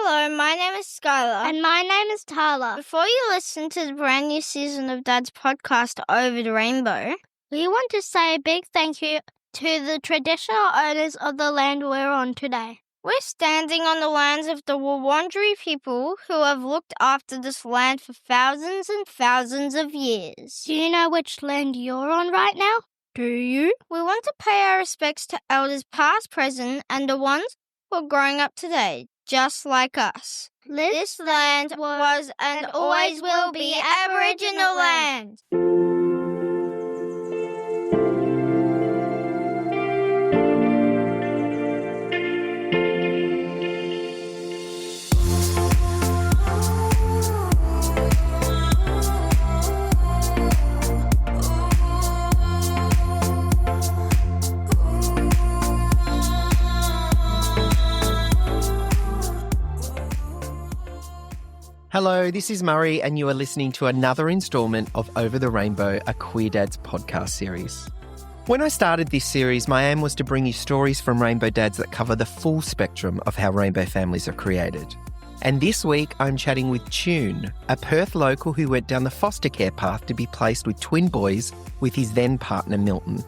Hello, my name is Skylar. And my name is Tyler. Before you listen to the brand new season of Dad's podcast, Over the Rainbow, We want to say a big thank you to the traditional owners of the land we're on today. we're standing on the lands of the Wurundjeri people who have looked after this land for thousands and thousands of years. Do you know which land you're on right now? Do you? We want to pay our respects to elders past, present, and the ones who are growing up today, just like us. This land was and always will be Aboriginal land. Hello, this is Murray, and you are listening to another instalment of Over the Rainbow, a Queer Dads podcast series. When I started this series, my aim was to bring you stories from rainbow dads that cover the full spectrum of how rainbow families are created. And this week, I'm chatting with Choon, a Perth local who went down the foster care path to be placed with twin boys with his then partner, Milton.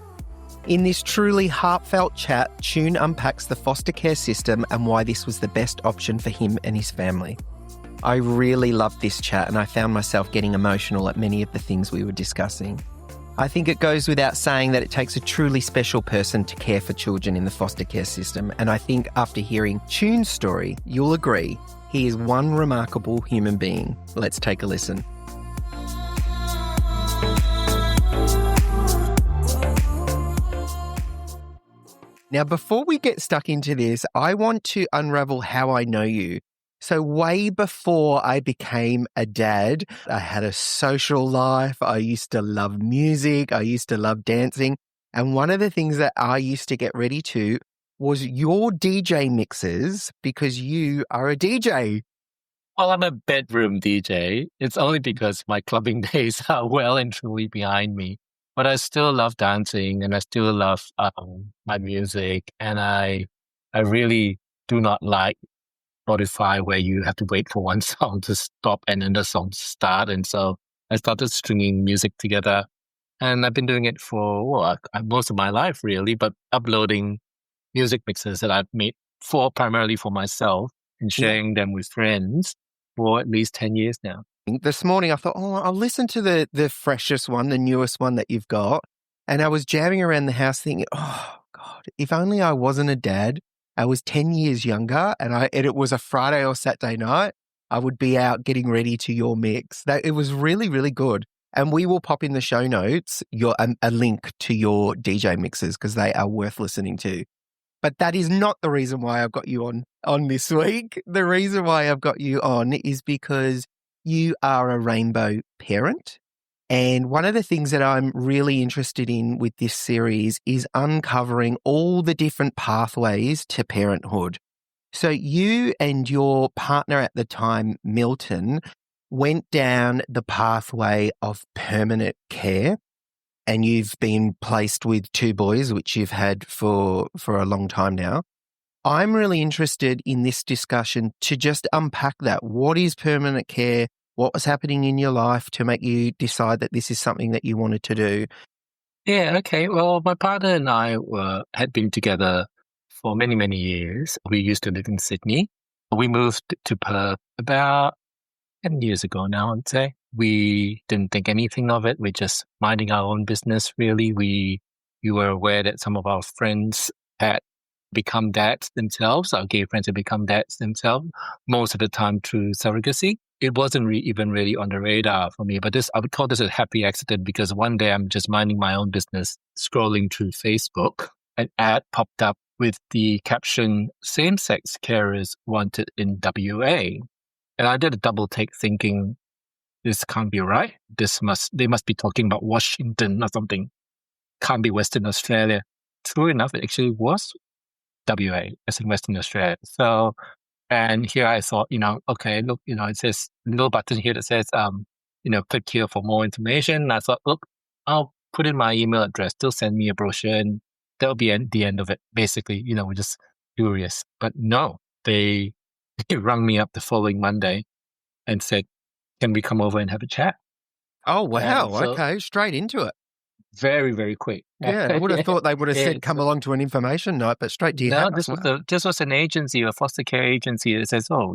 In this truly heartfelt chat, Choon unpacks the foster care system and why this was the best option for him and his family. I really loved this chat, and I found myself getting emotional at many of the things we were discussing. I think it goes without saying that it takes a truly special person to care for children in the foster care system, and I think after hearing Choon's story, you'll agree he is one remarkable human being. Let's take a listen. Now, before we get stuck into this, I want to unravel how I know you. So way before I became a dad, I had a social life. I used to love music. I used to love dancing. And one of the things that I used to get ready to was your DJ mixes, because you are a DJ. Well, I'm a bedroom DJ. It's only because my clubbing days are well and truly behind me. But I still love dancing, and I still love my music. And I really do not like Spotify where you have to wait for one song to stop and another song to start. And so I started stringing music together, and I've been doing it for most of my life, really, but uploading music mixes that I've made primarily for myself and sharing them with friends for at least 10 years now. This morning I thought, I'll listen to the freshest one, the newest one that you've got. And I was jamming around the house thinking, oh God, if only I wasn't a dad. I was 10 years younger, and it was a Friday or Saturday night. I would be out getting ready to your mix. It was really, really good. And we will pop in the show notes a link to your DJ mixes, because they are worth listening to. But that is not the reason why I've got you on this week. The reason why I've got you on is because you are a rainbow parent. And one of the things that I'm really interested in with this series is uncovering all the different pathways to parenthood. So you and your partner at the time, Milton, went down the pathway of permanent care, and you've been placed with two boys, which you've had for a long time now. I'm really interested in this discussion to just unpack that. What is permanent care? What was happening in your life to make you decide that this is something that you wanted to do? Yeah, okay. Well, my partner and I had been together for many, many years. We used to live in Sydney. We moved to Perth about 10 years ago now, I'd say. We didn't think anything of it. We're just minding our own business, really. We were aware that some of our friends had become dads themselves. Our gay friends had become dads themselves, most of the time through surrogacy. It wasn't even really on the radar for me, but I would call this a happy accident, because one day I'm just minding my own business, scrolling through Facebook. An ad popped up with the caption, "Same-sex carers wanted in WA." And I did a double take thinking, this can't be right. They must be talking about Washington or something. Can't be Western Australia. True enough, it actually was WA, as in Western Australia. So, and here I thought, okay, look, it says a little button here that says, click here for more information. And I thought, look, I'll put in my email address. They'll send me a brochure, and that'll be the end of it. Basically, we're just curious. But no, they he rang me up the following Monday and said, "Can we come over and have a chat?" Oh, wow. So Okay. Straight into it. very, very quick. Yeah. I would have thought they would have Yeah, said, come along to an information night, but straight to your No, house. this was an agency, a foster care agency that says, "Oh,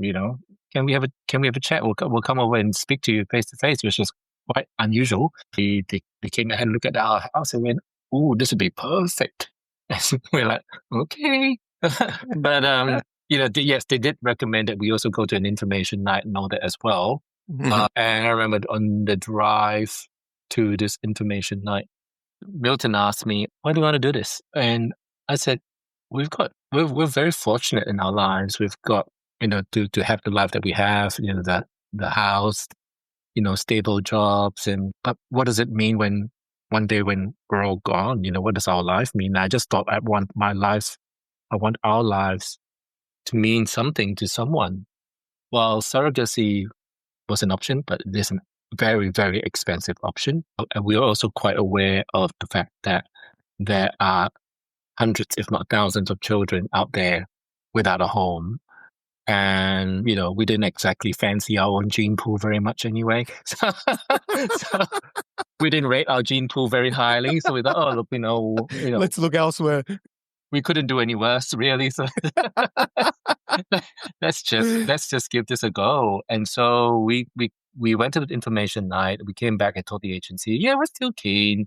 can we have a chat? We'll come over and speak to you face to face," which is quite unusual. They came and had a look at our house and went, "Ooh, this would be perfect." And we're like, "Okay," but yes, they did recommend that we also go to an information night and all that as well. Mhm. And I remember on the drive to this information night, Milton asked me, "Why do you want to do this?" And I said, we're very fortunate in our lives. We've got, to have the life that we have, the house, stable jobs. But what does it mean when one day when we're all gone? What does our life mean? I just thought I want our lives to mean something to someone. Well, surrogacy was an option, but it is a very, very expensive option. And we are also quite aware of the fact that there are hundreds, if not thousands, of children out there without a home. And, we didn't exactly fancy our own gene pool very much anyway. So we didn't rate our gene pool very highly. So we thought, oh, look, Let's look elsewhere. we couldn't do any worse, really. So let's just give this a go. And so we went to the information night. We came back and told the agency, yeah, we're still keen.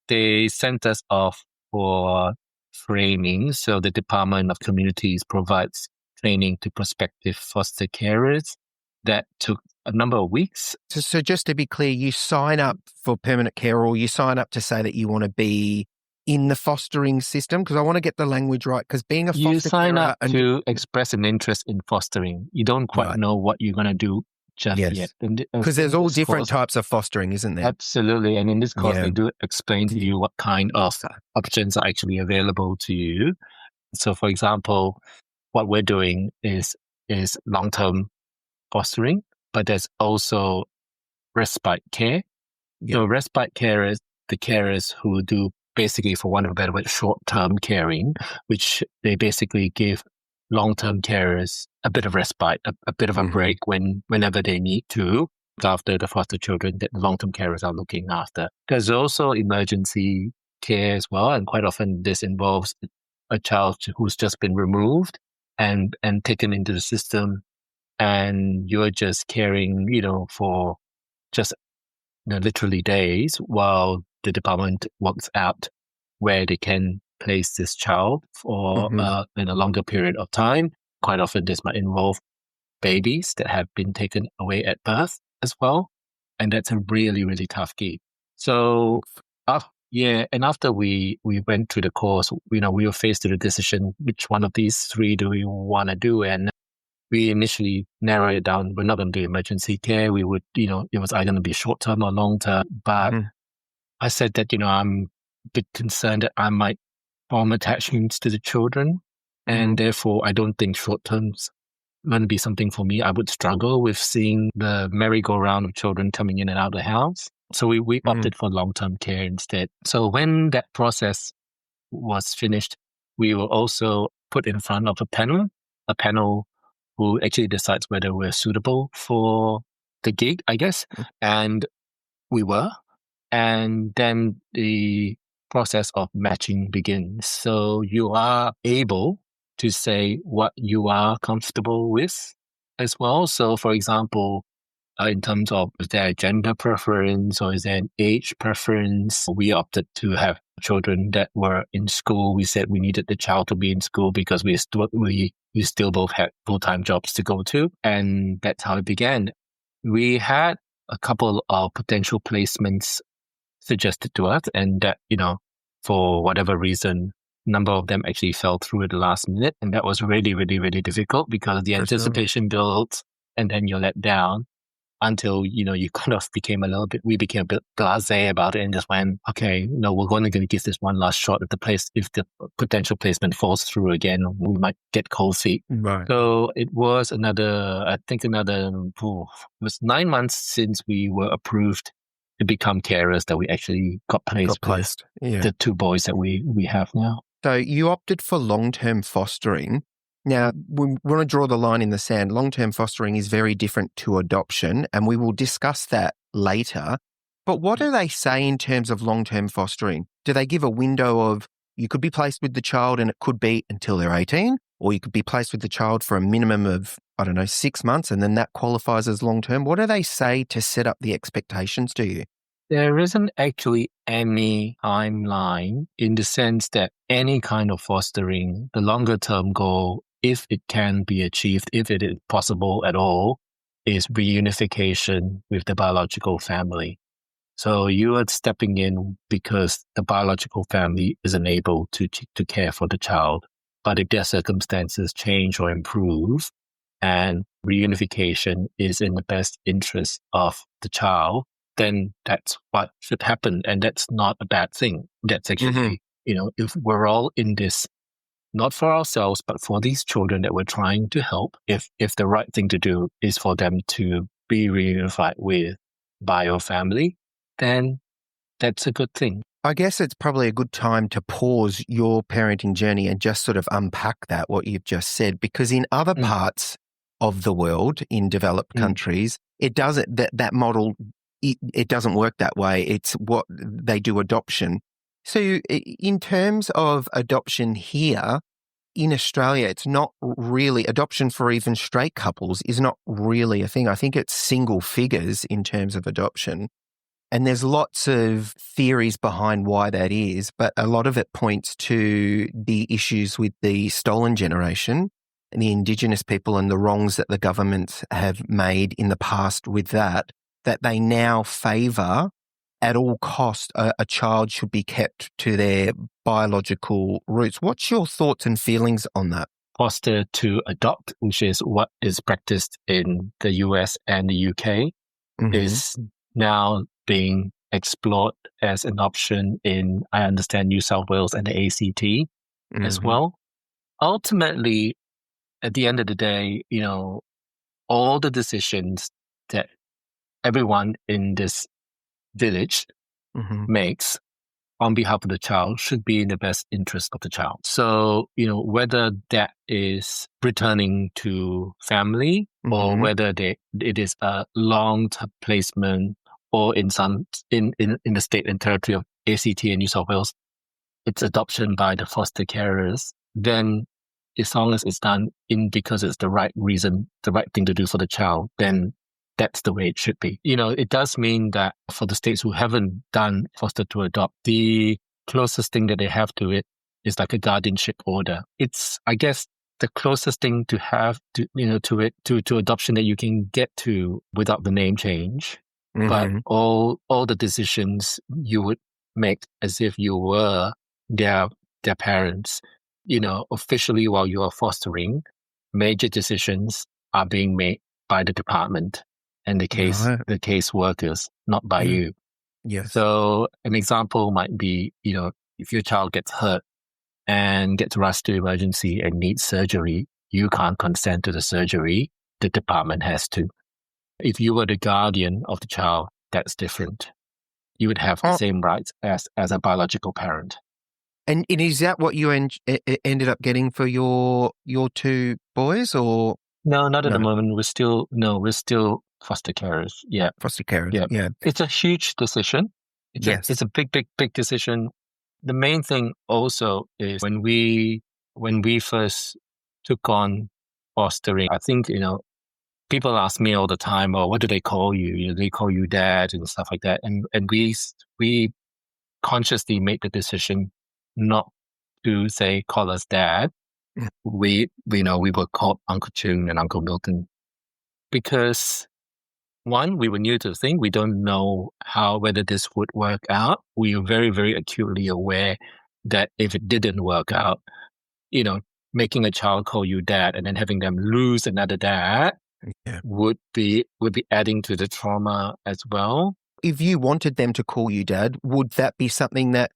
They sent us off for training. So the Department of Communities provides training to prospective foster carers. That took a number of weeks. So just to be clear, you sign up for permanent care, or you sign up to say that you want to be in the fostering system? Because I want to get the language right, because being a foster You sign carer up to express an interest in fostering. You don't quite know what you're going to do just yet. Because there's all different types of fostering, isn't there? Absolutely. And in this course, they do explain to you what kind of options are actually available to you. So, for example, what we're doing is long-term fostering, but there's also respite care. So respite care is the carers who do basically, for want of a better word, short-term caring, which they basically give long-term carers a bit of respite, a bit of a break whenever they need to, after the foster children that the long-term carers are looking after. There's also emergency care as well, and quite often this involves a child who's just been removed and taken into the system, and you're just caring, for just literally days while the department works out where they can place this child for in a longer period of time. Quite often this might involve babies that have been taken away at birth as well. And that's a really, really tough gig. So, and after we went through the course, we were faced with a decision, which one of these three do we want to do? And we initially narrowed it down. We're not going to do emergency care. We would, it was either going to be short-term or long-term. But I said that, I'm a bit concerned that I might form attachments to the children. And therefore, I don't think short-term's going to be something for me. I would struggle with seeing the merry-go-round of children coming in and out of the house. So we opted for long-term care instead. So when that process was finished, we were also put in front of a panel who actually decides whether we're suitable for the gig, I guess. And we were. And then the process of matching begins. So you are able to say what you are comfortable with as well. So, for example, in terms of is there a gender preference or is there an age preference? We opted to have children that were in school. We said we needed the child to be in school because we still both had full-time jobs to go to. And that's how it began. We had a couple of potential placements suggested to us, and that, for whatever reason, a number of them actually fell through at the last minute. And that was really, really, really difficult because the anticipation builds and then you're let down until, you kind of we became a bit blasé about it and just went, okay, we're going to give this one last shot. If the potential placement falls through again, we might get cold feet. Right. So it was it was 9 months since we were approved to become carers that we actually got placed. The two boys that we have now. So you opted for long-term fostering. Now, we want to draw the line in the sand. Long-term fostering is very different to adoption, and we will discuss that later. But what do they say in terms of long-term fostering? Do they give a window of you could be placed with the child and it could be until they're 18, or you could be placed with the child for a minimum of, 6 months, and then that qualifies as long-term? What do they say to set up the expectations to you? There isn't actually any timeline in the sense that any kind of fostering, the longer term goal, if it can be achieved, if it is possible at all, is reunification with the biological family. So you are stepping in because the biological family isn't able to care for the child. But if their circumstances change or improve, and reunification is in the best interest of the child, then that's what should happen. And that's not a bad thing. That's actually, if we're all in this, not for ourselves, but for these children that we're trying to help, if the right thing to do is for them to be reunified with bio family, then that's a good thing. I guess it's probably a good time to pause your parenting journey and just sort of unpack that, what you've just said, because in other parts of the world, in developed countries, it doesn't, that model, it doesn't work that way. It's what they do adoption. So in terms of adoption here in Australia, it's not really, adoption for even straight couples is not really a thing. I think it's single figures in terms of adoption. And there's lots of theories behind why that is, but a lot of it points to the issues with the stolen generation and the Indigenous people and the wrongs that the governments have made in the past with that they now favour at all cost a child should be kept to their biological roots. What's your thoughts and feelings on that? Foster to adopt, which is what is practiced in the US and the UK, is now being explored as an option in, I understand, New South Wales and the ACT as well. Ultimately, at the end of the day, all the decisions that everyone in this village makes on behalf of the child should be in the best interest of the child. So, whether that is returning to family or whether it is a long-term placement or in the state and territory of ACT and New South Wales, it's adoption by the foster carers, then as long as it's done because it's the right reason, the right thing to do for the child, then that's the way it should be. It does mean that for the states who haven't done foster to adopt, the closest thing that they have to it is like a guardianship order. It's, I guess, the closest thing to have to adoption that you can get to without the name change. But all the decisions you would make as if you were their parents, officially while you are fostering, major decisions are being made by the department and the case workers, not by you. Yes. So an example might be, if your child gets hurt and gets rushed to emergency and needs surgery, you can't consent to the surgery. The department has to. If you were the guardian of the child, that's different. You would have the same rights as a biological parent. And is that what you ended up getting for your two boys, or no? Not at the moment. We're still foster carers. Yeah, foster carers. Yeah. It's a huge decision. It's a big decision. The main thing also is when we first took on fostering, I think people ask me all the time, "Oh, what do they call you?" They call you dad and stuff like that. And we consciously made the decision not to call us dad. We were called Uncle Choon and Uncle Milton because one, we were new to the thing. We don't know whether this would work out. We are very, very acutely aware that if it didn't work out, making a child call you dad and then having them lose another dad would be adding to the trauma as well. If you wanted them to call you dad, would that be something that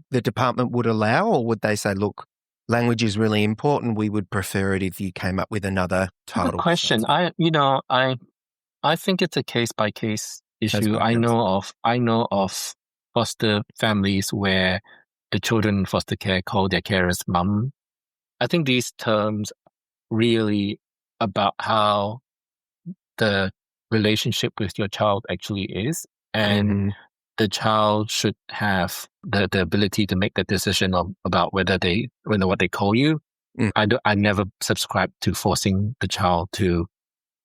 the department would allow, or would they say, look, language is really important, we would prefer it if you came up with another title? Good question. I think it's a case by case issue. I know of foster families where the children in foster care call their carers mum. I think these terms really about how the relationship with your child actually is, and the child should have the ability to make the decision about whether what they call you. I never subscribe to forcing the child to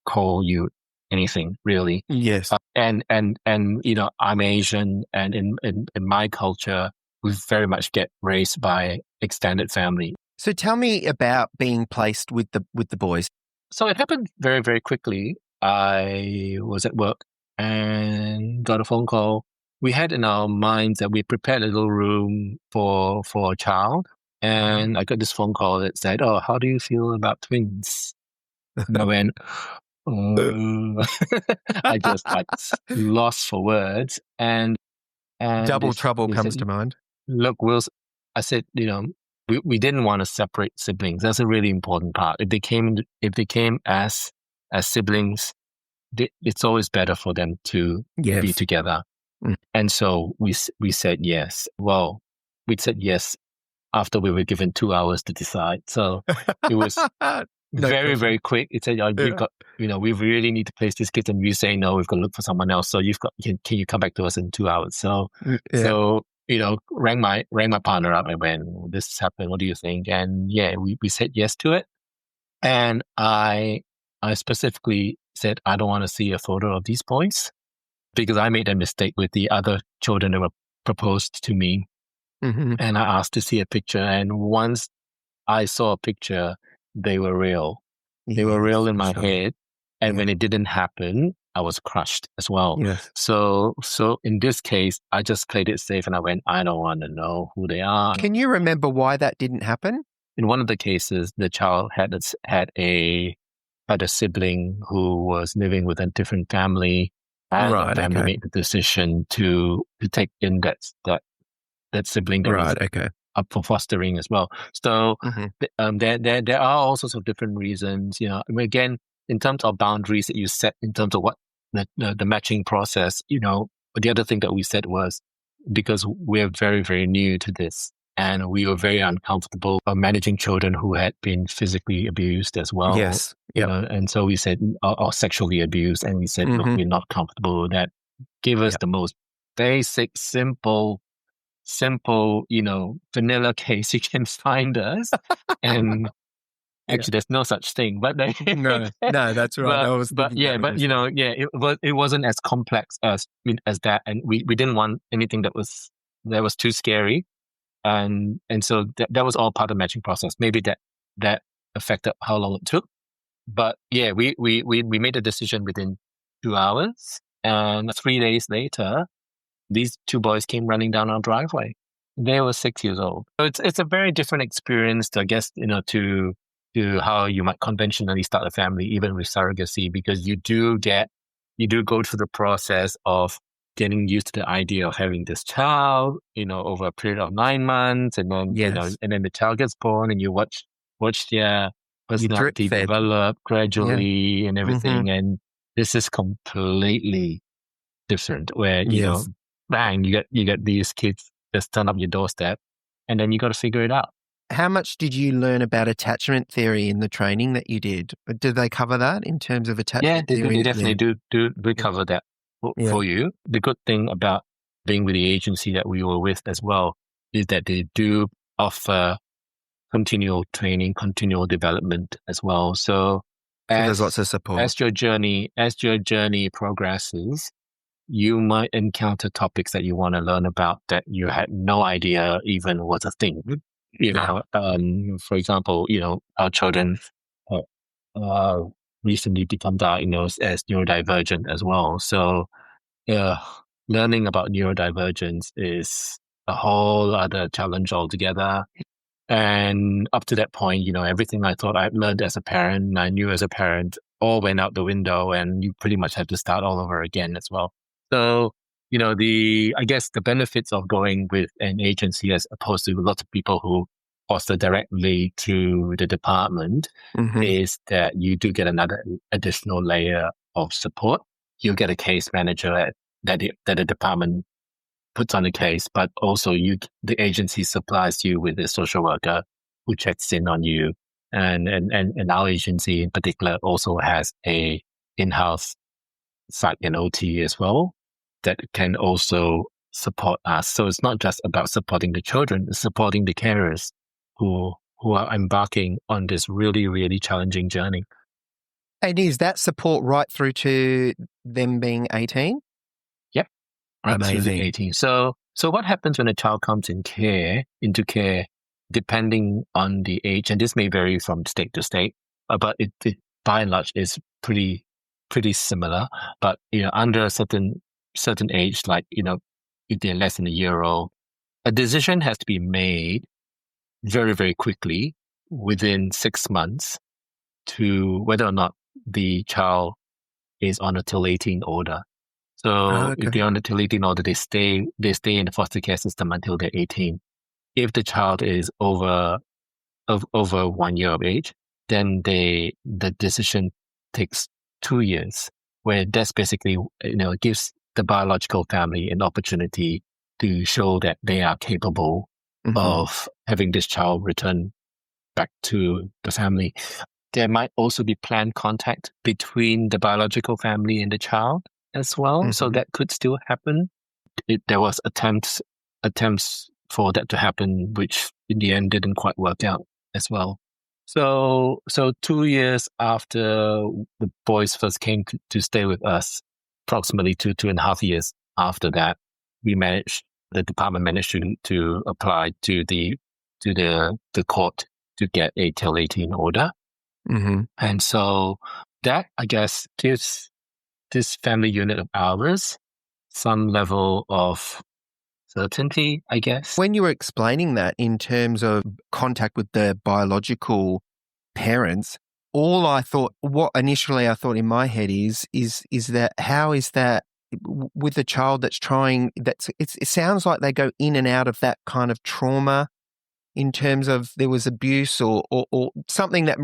call you anything, really. Yes. And I'm Asian, and in my culture, we very much get raised by extended family. So tell me about being placed with the boys. So it happened very, very quickly. I was at work and got a phone call. We had in our minds that we prepared a little room for a child. And I got this phone call that said, "Oh, how do you feel about twins?" And I went, I just lost for words. And Double trouble comes to mind. Look, I said, we didn't want to separate siblings. That's a really important part. If they came as siblings, it's always better for them to be together. And so we said yes. Well, we said yes after we were given 2 hours to decide. So it was very quick. It said, you've got, we really need to place these kids, and you say no, we've got to look for someone else. So can you come back to us in 2 hours? So rang my partner up and went, this has happened. What do you think? And we said yes to it. And I specifically said, I don't want to see a photo of these boys, because I made a mistake with the other children that were proposed to me. And I asked to see a picture. And once I saw a picture, they were real. They were real in my head. And when it didn't happen, I was crushed as well. Yes. So in this case, I just played it safe and I went, I don't want to know who they are. Can you remember why that didn't happen? In one of the cases, the child had a sibling who was living with a different family. And the family made the decision to take in that sibling that was up for fostering as well. So there are all sorts of different reasons. Again, in terms of boundaries that you set in terms of what the matching process, the other thing that we said was, because we're very, very new to this, and we were very uncomfortable managing children who had been physically abused as well. Yes. And so we said, or sexually abused, and we said, look, we're not comfortable with that. Give us the most basic, simple, vanilla case you can find us. And actually, there's no such thing. But no, that's right. It wasn't as complex as that, and we didn't want anything that was too scary. And so that was all part of the matching process. Maybe that affected how long it took. But we made a decision within 2 hours. And 3 days later, these two boys came running down our driveway. They were 6 years old. So it's a very different experience, I guess, to how you might conventionally start a family, even with surrogacy, because you do go through the process of getting used to the idea of having this child, over a period of 9 months, and then and then the child gets born, and you watch their personality develop gradually and everything. And this is completely different, where bang, you get these kids just turn up your doorstep, and then you got to figure it out. How much did you learn about attachment theory in the training that you did? Did they cover that in terms of attachment theory? Yeah, they definitely do cover that for you. The good thing about being with the agency that we were with as well is that they do offer continual training, continual development as well. So there's lots of support. As your journey progresses, you might encounter topics that you want to learn about that you had no idea even was a thing. For example, our children recently become diagnosed as neurodivergent as well. So, learning about neurodivergence is a whole other challenge altogether. And up to that point, everything I thought I'd learned as a parent, and I knew as a parent, all went out the window, and you pretty much have to start all over again as well. So, I guess the benefits of going with an agency as opposed to lots of people who foster directly to the department is that you do get another additional layer of support. You get a case manager that the department puts on the case, but also the agency supplies you with a social worker who checks in on you And our agency in particular also has a in-house psych and OT as well that can also support us. So it's not just about supporting the children, it's supporting the carers who are embarking on this really, really challenging journey. And is that support right through to them being 18? Yep. Right through Amazing. the 18. So what happens when a child comes into care, depending on the age, and this may vary from state to state, but it by and large is pretty similar. But under a certain age, like if they're less than a year old, a decision has to be made very, very quickly within 6 months to whether or not the child is on a till 18 order. So if they're on a till 18 order, they stay in the foster care system until they're 18. If the child is over 1 year of age, then the decision takes 2 years, where that's basically, gives the biological family an opportunity to show that they are capable of having this child return back to the family. There might also be planned contact between the biological family and the child as well. So that could still happen. There was attempts for that to happen, which in the end didn't quite work out as well. So 2 years after the boys first came to stay with us, approximately 2.5 years after that, the department managed to apply to the court to get a till 18 order. And so that, I guess, gives this family unit of ours some level of certainty, I guess. When you were explaining that in terms of contact with the biological parents, what initially I thought in my head is that how is that with a child that's trying, it sounds like they go in and out of that kind of trauma in terms of there was abuse or something that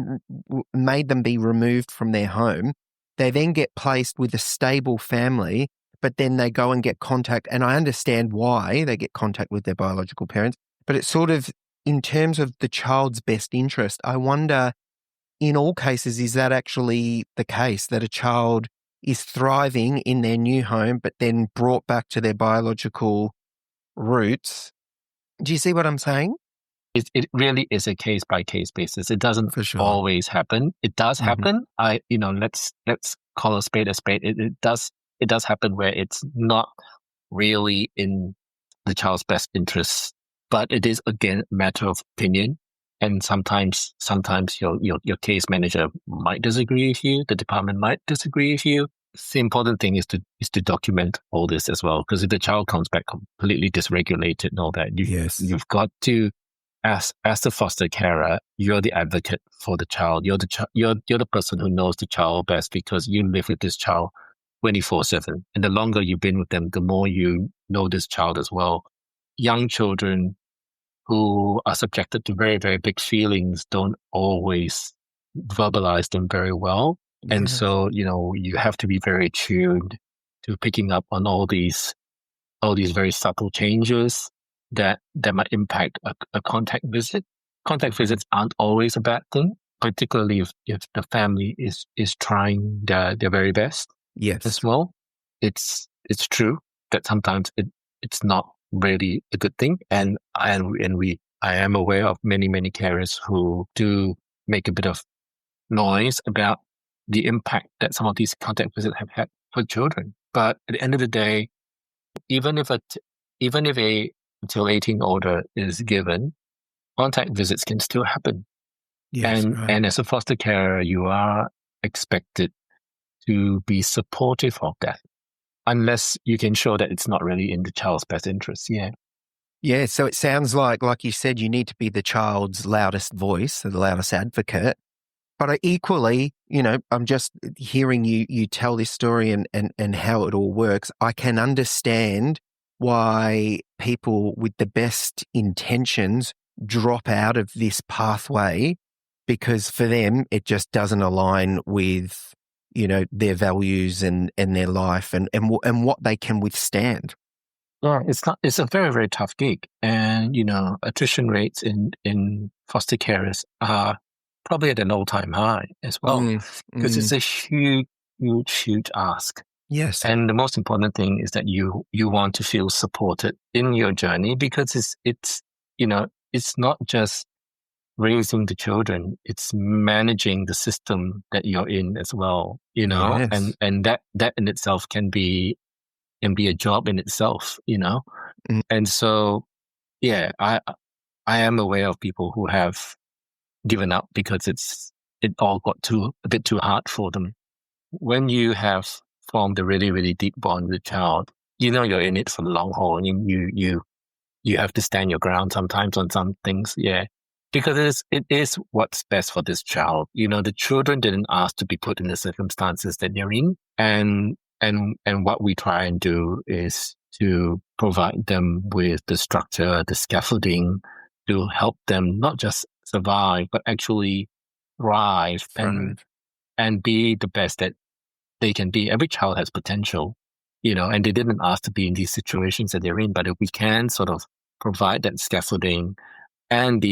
made them be removed from their home. They then get placed with a stable family, but then they go and get contact. And I understand why they get contact with their biological parents, but it's sort of in terms of the child's best interest. I wonder, in all cases, is that actually the case, that a child is thriving in their new home, but then brought back to their biological roots? Do you see what I'm saying? It really is a case by case basis. It doesn't For sure. always happen. It does happen. Let's call a spade a spade. It does happen where it's not really in the child's best interest, but it is again a matter of opinion. And sometimes your case manager might disagree with you. The department might disagree with you. The important thing is to document all this as well, because if the child comes back completely dysregulated and all that, you've got to. As the foster carer, you're the advocate for the child. You're the person who knows the child best, because you live with this child 24/7. And the longer you've been with them, the more you know this child as well. Young children who are subjected to very, very big feelings don't always verbalize them very well. And so, you have to be very tuned to picking up on all these very subtle changes that might impact a contact visit. Contact visits aren't always a bad thing, particularly if the family is trying their very best. Yes. As well. It's true that sometimes it's not really a good thing. And I am aware of many, many carers who do make a bit of noise about the impact that some of these contact visits have had for children. But at the end of the day, even if a till 18 order is given, contact visits can still happen. Yes, and as a foster carer, you are expected to be supportive of that, unless you can show that it's not really in the child's best interest. Yeah, so it sounds like you said, you need to be the child's loudest voice, the loudest advocate. But equally, I'm just hearing you tell this story and how it all works. I can understand why people with the best intentions drop out of this pathway, because for them it just doesn't align with their values and their life and what they can withstand. Yeah, it's a very, very tough gig, and attrition rates in foster carers are probably at an all-time high as well, because it's a huge, huge, huge ask. Yes. And the most important thing is that you want to feel supported in your journey, because it's not just raising the children, it's managing the system that you're in as well, Yes. and that in itself can be a job in itself, And so, yeah, I am aware of people who have given up because it all got a bit too hard for them. When you have formed a really, really deep bond with the child, you're in it for the long haul, and you have to stand your ground sometimes on some things, because it is what's best for this child. The children didn't ask to be put in the circumstances that they're in, and what we try and do is to provide them with the structure, the scaffolding, to help them not just survive, but actually thrive and be the best that they can be. Every child has potential, and they didn't ask to be in these situations that they're in. But if we can sort of provide that scaffolding and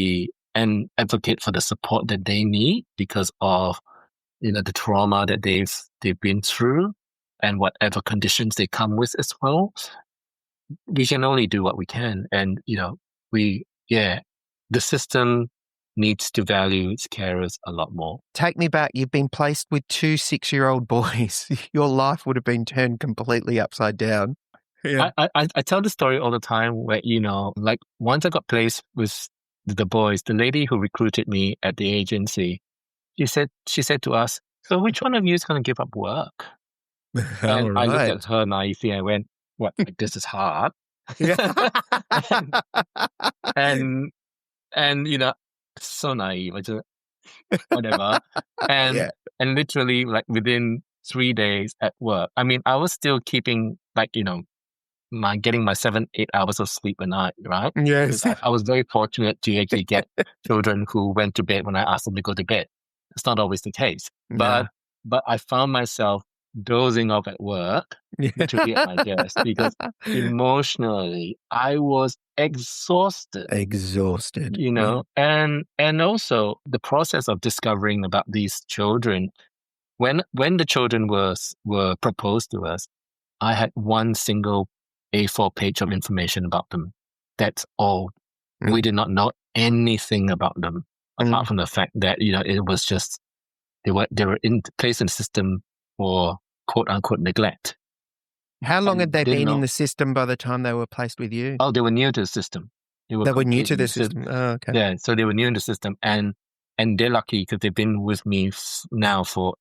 advocate for the support that they need because of the trauma that they've been through and whatever conditions they come with as well, we can only do what we can. And the system needs to value its carers a lot more. Take me back. You've been placed with 2 6-year-old boys. Your life would have been turned completely upside down. Yeah. I tell the story all the time where, like once I got placed with the boys, the lady who recruited me at the agency, she said to us, "So which one of you is going to give up work?" And I looked at her naively and went, "What? Like, this is hard." and so naive. I just whatever. And literally, like within 3 days at work, I mean, I was still keeping getting my 7-8 hours of sleep a night, right? Yes. I was very fortunate to actually get children who went to bed when I asked them to go to bed. It's not always the case, but I found myself dozing off at work, literally at my desk, because emotionally I was exhausted. And also the process of discovering about these children, when the children were proposed to us, I had one single A4 page of information about them. That's all. We did not know anything about them apart from the fact that it was just they were placed in the system for quote unquote neglect. How long had they been in the system by the time they were placed with you? Oh, they were new to the system. They were new to the system. Oh, okay. Yeah, so they were new in the system, and they're lucky because they've been with me now for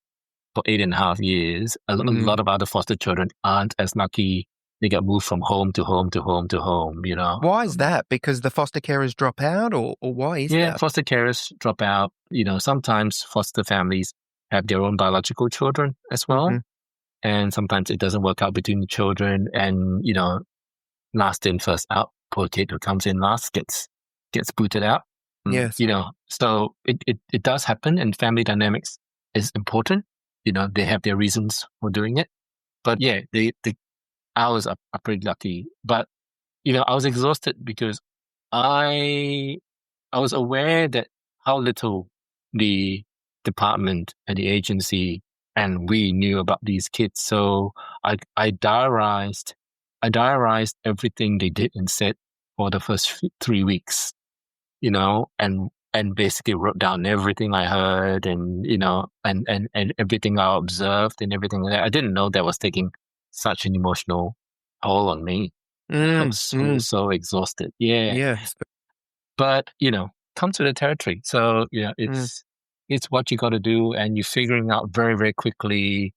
8.5 years. A lot of other foster children aren't as lucky. They get moved from home to home to home to home, Why is that? Because the foster carers drop out, or why is that? Yeah, foster carers drop out. Sometimes foster families have their own biological children as well. And sometimes it doesn't work out between the children, and, last in, first out. Poor kid who comes in last gets booted out. Yes. So it does happen, and family dynamics is important. They have their reasons for doing it. But yeah, the hours are pretty lucky. But, I was exhausted because I was aware that how little the department and the agency and we knew about these kids. So I diarized everything they did and said for the first 3 weeks, and basically wrote down everything I heard and everything I observed and everything like that. I didn't know that was taking such an emotional toll on me. I was so exhausted. Yeah. Yes. But, comes with the territory. So, it's what you got to do, and you're figuring out very, very quickly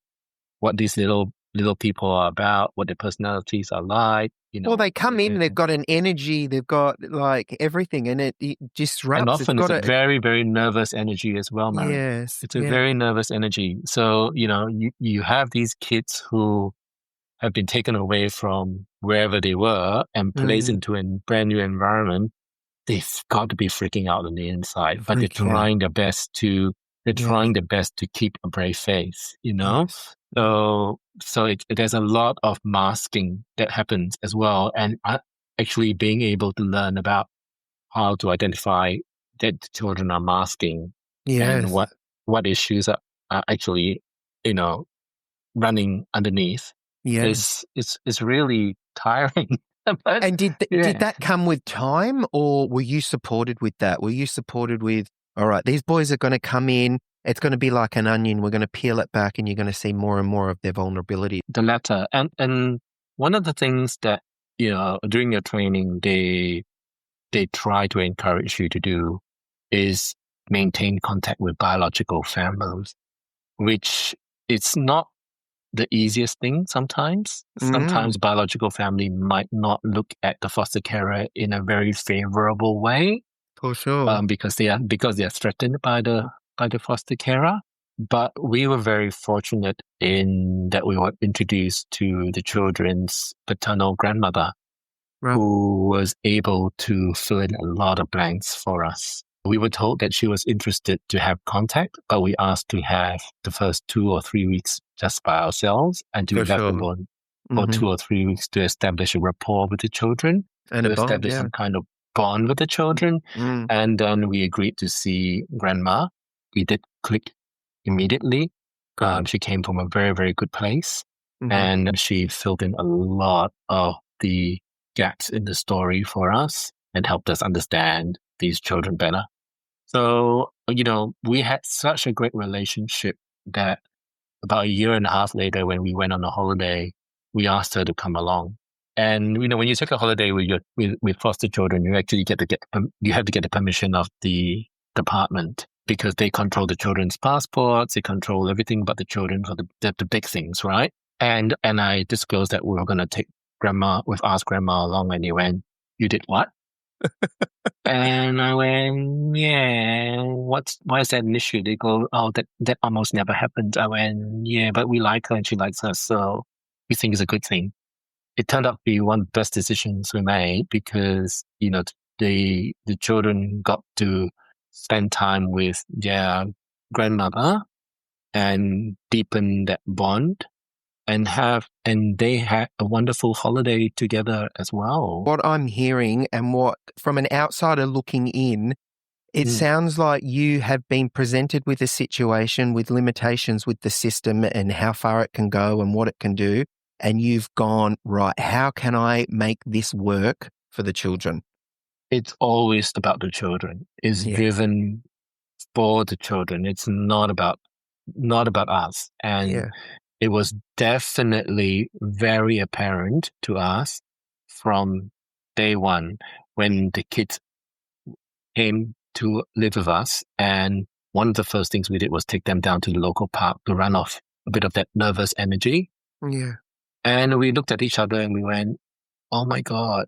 what these little people are about, what their personalities are like. Well, they come in, they've got an energy, they've got like everything, and it disrupts. And often it's a very, very nervous energy as well, Mary. Yes. It's a very nervous energy. So, you have these kids who have been taken away from wherever they were and placed into a brand new environment. They've got to be freaking out on the inside, but they're trying their best to keep a brave face, Yes. So there's a lot of masking that happens as well, and actually being able to learn about how to identify that children are masking Yes. and what issues are actually, running underneath. Yes. It's really tiring. But And did yeah, that come with time, or were you supported with that? Were you supported with, all right, these boys are going to come in, it's going to be like an onion, we're going to peel it back and you're going to see more and more of their vulnerability? the latter. And one of the things that, during your training, they try to encourage you to do is maintain contact with biological families, which it's not the easiest thing sometimes. Sometimes biological family might not look at the foster carer in a very favorable way, For sure. because they are threatened by the foster carer. But we were very fortunate in that we were introduced to the children's paternal grandmother, Right. who was able to fill in a lot of blanks for us. We were told that she was interested to have contact, but we asked to have the first 2 or 3 weeks just by ourselves and to For be left sure. alone for 2 or 3 weeks to establish a rapport with the children, And to a bond, establish yeah. some kind of bond with the children. And then we agreed to see grandma. We did click immediately. Good. She came from a very, very good place, Mhm. and she filled in a lot of the gaps in the story for us and helped us understand these children better. So, we had such a great relationship that about a year and a half later, when we went on a holiday, we asked her to come along. And when you take a holiday with with foster children, you actually you have to get the permission of the department, because they control the children's passports, they control everything but the children for the big things, right? And I disclosed that we were going to take asked grandma along, and he went, "You did what?" And I went, "Yeah, why is that an issue?" They go, "Oh, that almost never happened." I went, "Yeah, but we like her and she likes us, so we think it's a good thing." It turned out to be one of the best decisions we made, because, the children got to spend time with their grandmother and deepen that bond, and they had a wonderful holiday together as well. What I'm hearing, and what from an outsider looking in, it sounds like you have been presented with a situation with limitations with the system and how far it can go and what it can do. And you've gone, right, how can I make this work for the children? It's always about the children. It's driven for the children. It's not about us. And it was definitely very apparent to us from day one when the kids came to live with us. And one of the first things we did was take them down to the local park to run off a bit of that nervous energy. Yeah. And we looked at each other and we went, "Oh my God,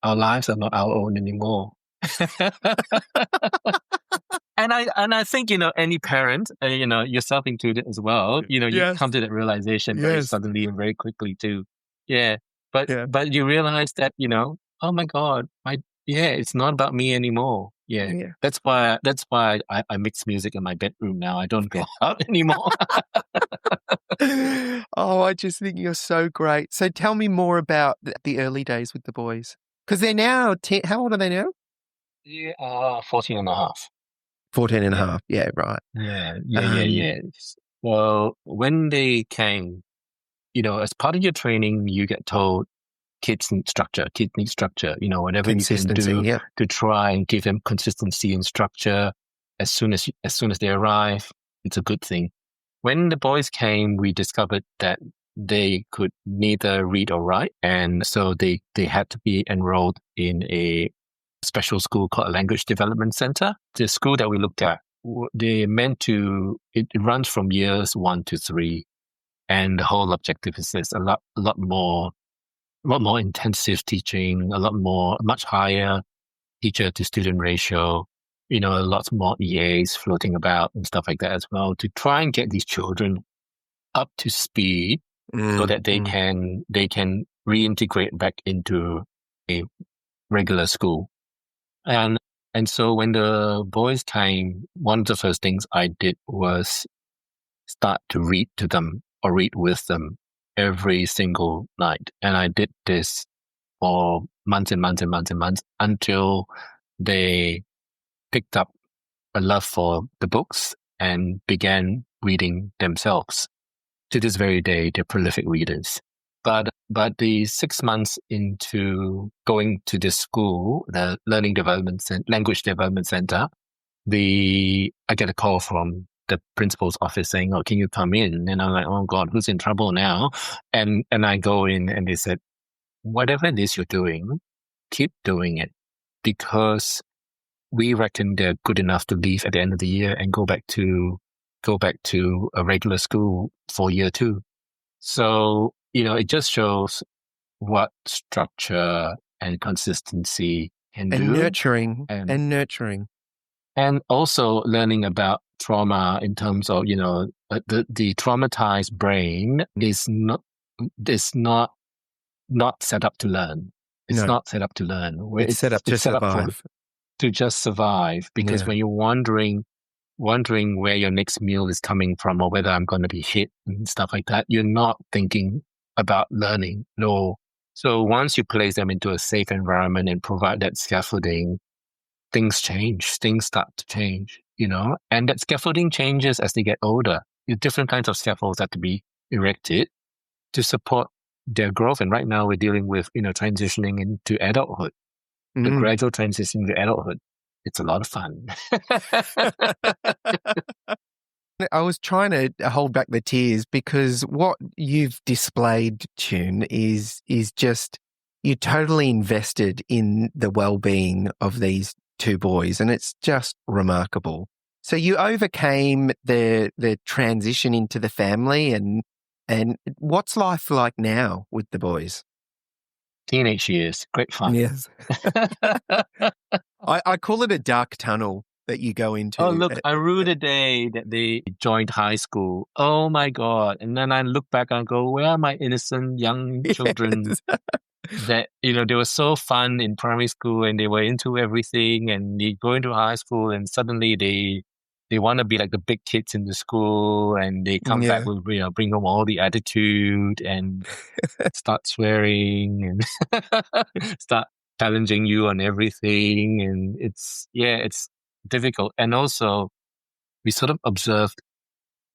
our lives are not our own anymore." And I think, any parent, yourself included as well, you come to that realization very suddenly and very quickly too. Yeah. But you realize that, oh my God, it's not about me anymore. Yeah. That's why I mix music in my bedroom now. I don't go out anymore. Oh, I just think you're so great. So tell me more about the early days with the boys. Because they're now, how old are they now? They are 14 and a half. 14 and a half. Yeah, right. Yeah. Well, when they came, as part of your training, you get told kids need structure, whatever you can do to try and give them consistency and structure as soon as they arrive, it's a good thing. When the boys came, we discovered that they could neither read or write, and so they had to be enrolled in a special school called a Language Development Center. The school that we looked at, it runs from years 1 to 3, and the whole objective is a lot more intensive teaching, much higher teacher to student ratio, a lot more EAs floating about and stuff like that as well, to try and get these children up to speed so that they can reintegrate back into a regular school. And so when the boys came, one of the first things I did was start to read to them or read with them every single night. And I did this for months and months and months and months until they picked up a love for the books and began reading themselves. To this very day, they're prolific readers. But the 6 months into going to this school, the Language Development Center, I get a call from the principal's office saying, "Oh, can you come in?" And I'm like, "Oh God, who's in trouble now?" And I go in and they said, "Whatever it is you're doing, keep doing it, because we reckon they're good enough to leave at the end of the year and go back to a regular school for year 2." So, it just shows what structure and consistency can do. And nurturing. And also learning about trauma in terms of, the traumatized brain is not set up to learn. It's not set up to learn. It's set up to survive. To just survive, because when you're wondering where your next meal is coming from or whether I'm going to be hit and stuff like that, you're not thinking about learning. No. So once you place them into a safe environment and provide that scaffolding, things change. Things start to change, and that scaffolding changes as they get older. Different kinds of scaffolds have to be erected to support their growth. And right now we're dealing with, transitioning into adulthood, the gradual transition to adulthood. It's a lot of fun. I was trying to hold back the tears because what you've displayed, Choon, is just you're totally invested in the well-being of these 2 boys, and it's just remarkable. So you overcame the transition into the family, and what's life like now with the boys? Teenage years, great fun. Yes. I call it a dark tunnel that you go into. Oh, look, I rue the day that they joined high school. Oh my God. And then I look back and go, where are my innocent young children that, they were so fun in primary school and they were into everything, and they go into high school and suddenly they want to be like the big kids in the school, and they come back with, bring home all the attitude and start swearing and start challenging you on everything. And it's difficult. And also we sort of observed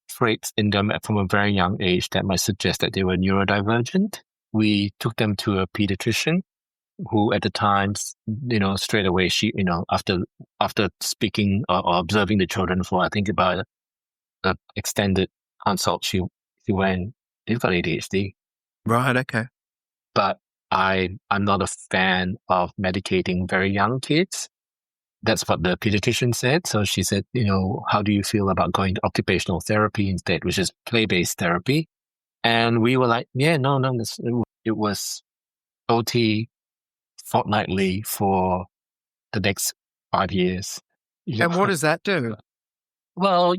traits in them from a very young age that might suggest that they were neurodivergent. We took them to a pediatrician who at the time, straight away, she, after speaking or observing the children for, I think about an extended consult, she went, "They've got ADHD." Right, okay. But I'm not a fan of medicating very young kids. That's what the pediatrician said. So she said, how do you feel about going to occupational therapy instead, which is play-based therapy? And we were like, no, it was OT fortnightly for the next 5 years. And what does that do? Well,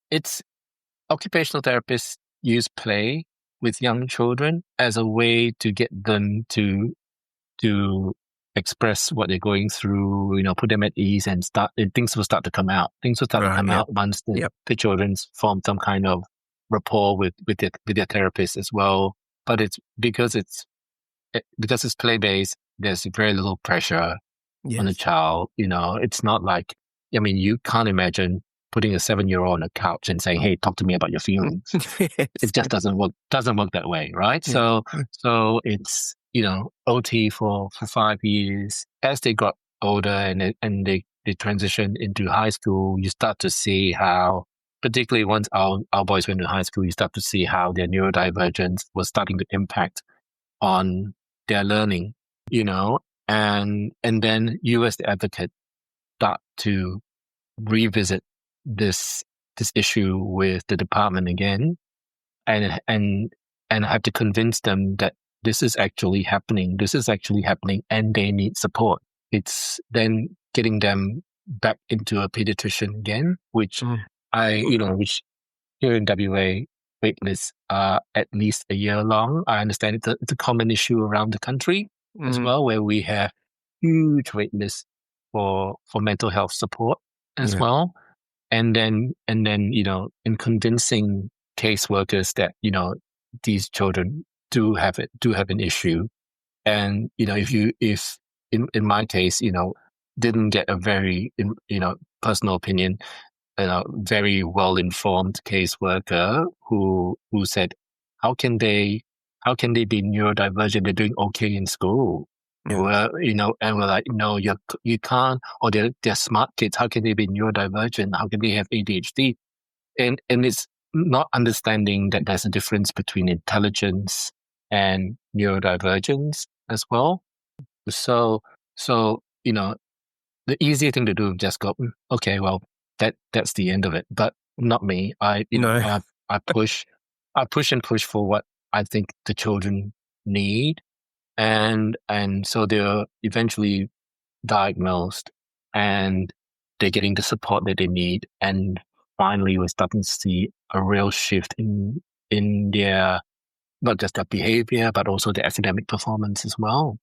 it's occupational therapists use play with young children as a way to get them to express what they're going through, put them at ease, and things will start to come out. Things will start to come out once the children form some kind of rapport with their therapist as well. But it's because it's play-based, there's very little pressure on a child. It's not like, you can't imagine putting a 7-year-old on a couch and saying, "Hey, talk to me about your feelings." It just doesn't work that way, right? So it's, OT for 5 years. As they got older and they transitioned into high school, you start to see how, particularly once our boys went to high school, you start to see how their neurodivergence was starting to impact on their learning, and then you as the advocate start to revisit this issue with the department again, and have to convince them that this is actually happening, and they need support. It's then getting them back into a pediatrician again, which which here in WA, wait lists are at least a year long. I understand it's a common issue around the country as well, where we have huge wait lists for mental health support as well. And then, in convincing caseworkers that, these children do have an issue. And, if in my case, didn't get a very, personal opinion, very well-informed caseworker who said, how can they be neurodivergent? They're doing okay in school. Yeah. And we're like, no, you can't, or they're smart kids. How can they be neurodivergent? How can they have ADHD? And it's not understanding that there's a difference between intelligence and neurodivergence as well. So, the easier thing to do is just go, okay, well, that's the end of it. But not me. I push and push for what I think the children need. And so they're eventually diagnosed and they're getting the support that they need. And finally, we're starting to see a real shift in their, not just their behavior, but also their academic performance as well.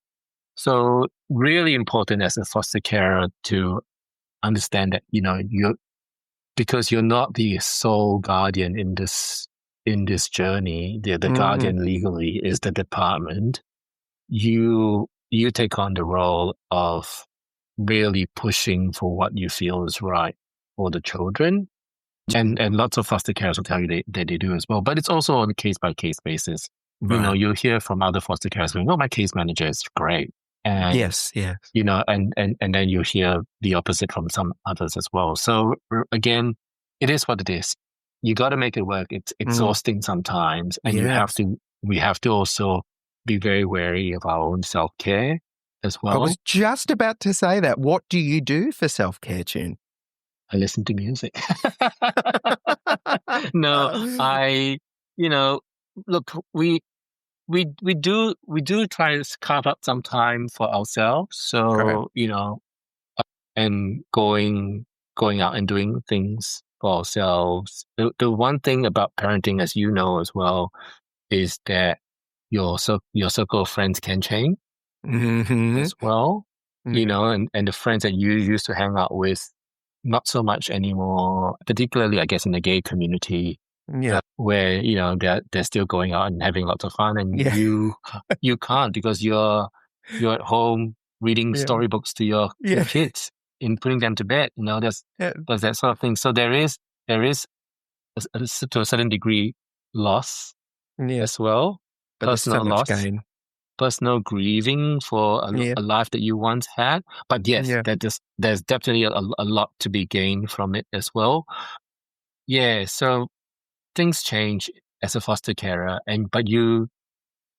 So really important as a foster carer to understand that, because you're not the sole guardian in this journey, the guardian legally is the department. You take on the role of really pushing for what you feel is right for the children. And lots of foster carers will tell you that they do as well. But it's also on a case-by-case basis. Right. You'll hear from other foster carers going, my case manager is great. And, yes. And then you hear the opposite from some others as well. So again, it is what it is. You got to make it work. It's exhausting sometimes. And we have to also be very wary of our own self-care as well. I was just about to say that. What do you do for self-care, Choon? I listen to music. No, look, we do try to carve out some time for ourselves. So, and going out and doing things for ourselves. The one thing about parenting, as you know as well, is that your circle of friends can change as well. And the friends that you used to hang out with, not so much anymore, particularly, I guess, in the gay community, where, they're still going out and having lots of fun, and you can't because you're at home reading storybooks to your kids and putting them to bed. There's that sort of thing. So there is to a certain degree loss as well, but personal so loss. Gain. Personal grieving for a life that you once had. But yes, there's definitely a lot to be gained from it as well. Yeah, so things change as a foster carer, but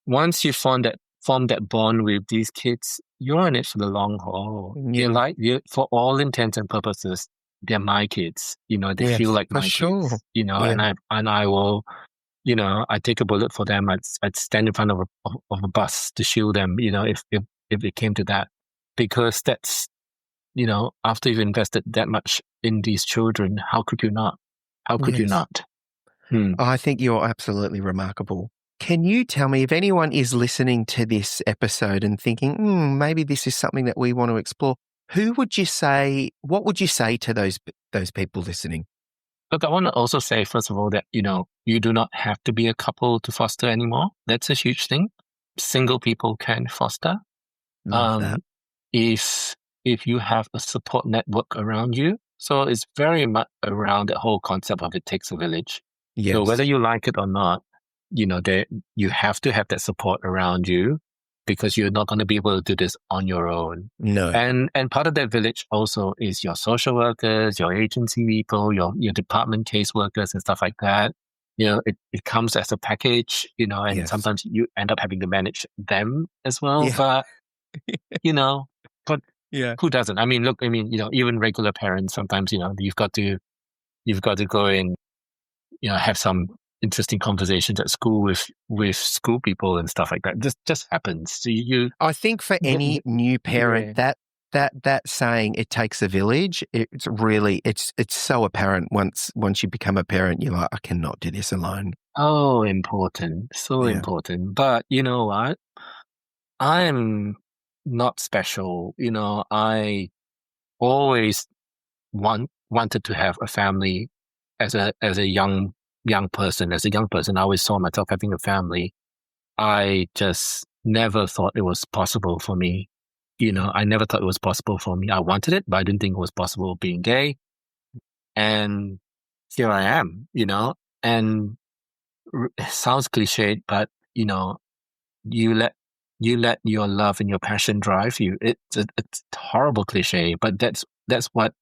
once you form that bond with these kids, you're in it for the long haul. Yeah. For all intents and purposes, they're my kids. They feel like my kids. And I will. I take a bullet for them. I'd stand in front of a bus to shield them, if it came to that. Because that's, after you've invested that much in these children, how could you not? How could you not? I think you're absolutely remarkable. Can you tell me, if anyone is listening to this episode and thinking, maybe this is something that we want to explore, what would you say to those people listening? Look, I want to also say, first of all, that, you do not have to be a couple to foster anymore. That's a huge thing. Single people can foster. Love that. If you have a support network around you. So it's very much around the whole concept of it takes a village. Yes. So whether you like it or not, you have to have that support around you, because you're not going to be able to do this on your own. No. And part of that village also is your social workers, your agency people, your department caseworkers and stuff like that. It comes as a package, and sometimes you end up having to manage them as well. Yeah. But who doesn't? Even regular parents, sometimes, you've got to go in, have some interesting conversations at school with school people and stuff like that. This just happens. So I think for any new parent, that saying, it takes a village, it's really, it's so apparent once you become a parent. You're like, I cannot do this alone. Oh, important. So important. But you know what? I'm not special. I always wanted to have a family as a young person. As a young person, I always saw myself having a family. I just never thought it was possible for me I never thought it was possible for me. I wanted it, but I didn't think it was possible being gay. And here I am, and it sounds cliched, but, you let your love and your passion drive you. It's a horrible cliche, but that's what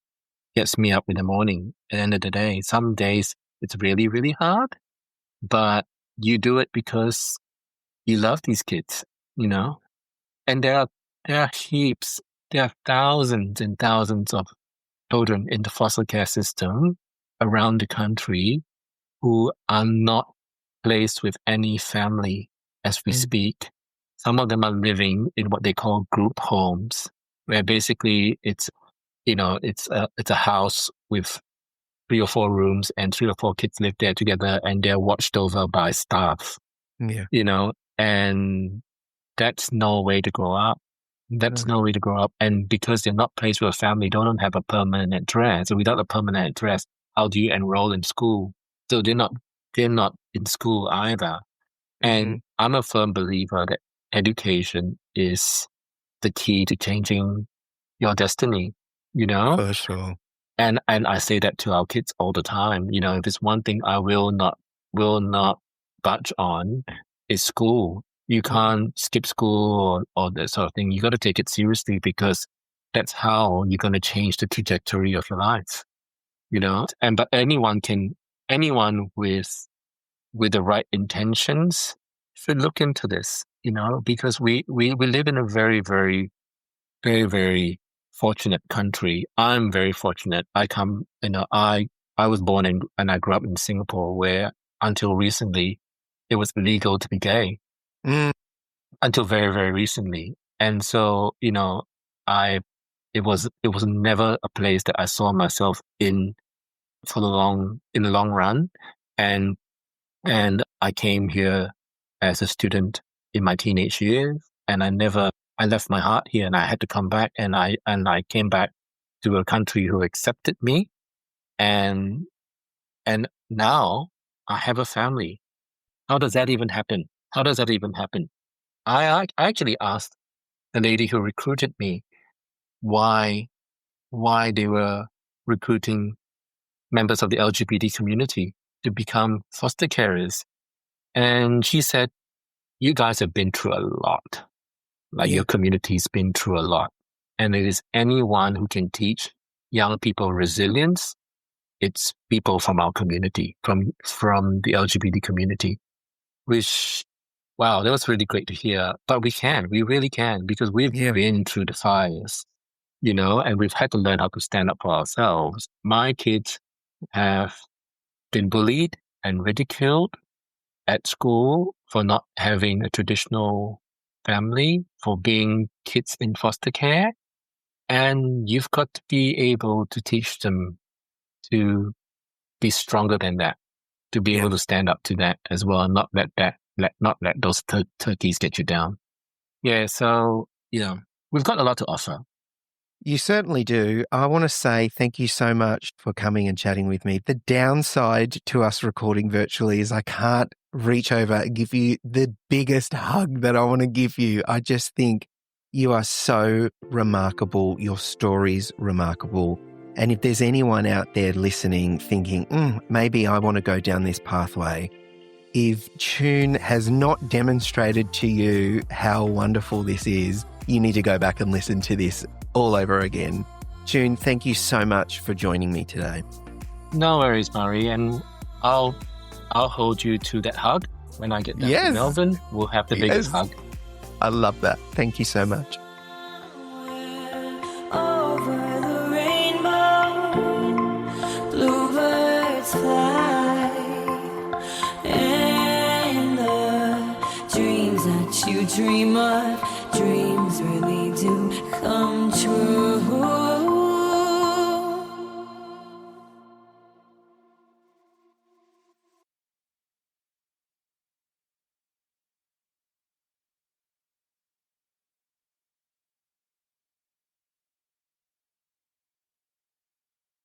gets me up in the morning. At the end of the day, some days it's really, really hard, but you do it because you love these kids, and there are heaps, there are thousands and thousands of children in the foster care system around the country who are not placed with any family as we speak. Some of them are living in what they call group homes, where basically it's a house with 3 or 4 rooms and 3 or 4 kids live there together, and they're watched over by staff. Yeah. And that's no way to grow up. That's no way to grow up. And because they're not placed with a family, they don't have a permanent address. So without a permanent address, how do you enroll in school? So they're not in school either. And I'm a firm believer that education is the key to changing your destiny, For sure. And I say that to our kids all the time. If there's one thing I will not budge on, is school. You can't skip school or that sort of thing. You got to take it seriously, because that's how you're going to change the trajectory of your life. But anyone with the right intentions should look into this. Because we live in a very, very, very, very fortunate country. I'm very fortunate. I was born and I grew up in Singapore, where until recently it was illegal to be gay. Until very, very recently. And so, it was never a place that I saw myself in the long run. And I came here as a student in my teenage years, and I left my heart here, and I had to come back, and I came back to a country who accepted me, and now I have a family. How does that even happen? I actually asked the lady who recruited me why they were recruiting members of the LGBT community to become foster carers. And she said, you guys have been through a lot. Your community's been through a lot. And it is anyone who can teach young people resilience. It's people from our community, from the LGBT community, which, wow, that was really great to hear. But we really can, because we've been through the fires, and we've had to learn how to stand up for ourselves. My kids have been bullied and ridiculed at school for not having a traditional family, for being kids in foster care. And you've got to be able to teach them to be stronger than that, to be able to stand up to that as well, and not let those turkeys get you down. Yeah, so, we've got a lot to offer. You certainly do. I want to say thank you so much for coming and chatting with me. The downside to us recording virtually is I can't reach over and give you the biggest hug that I want to give you. I just think you are so remarkable. Your story's remarkable. And if there's anyone out there listening thinking, maybe I want to go down this pathway, if Choon has not demonstrated to you how wonderful this is, you need to go back and listen to this all over again. Choon, thank you so much for joining me today. No worries, Murray. And I'll hold you to that hug when I get down to Melbourne. We'll have the biggest hug. I love that. Thank you so much. Over the rainbow, bluebirds fly, and the dreams that you dream of, dreams really do come true.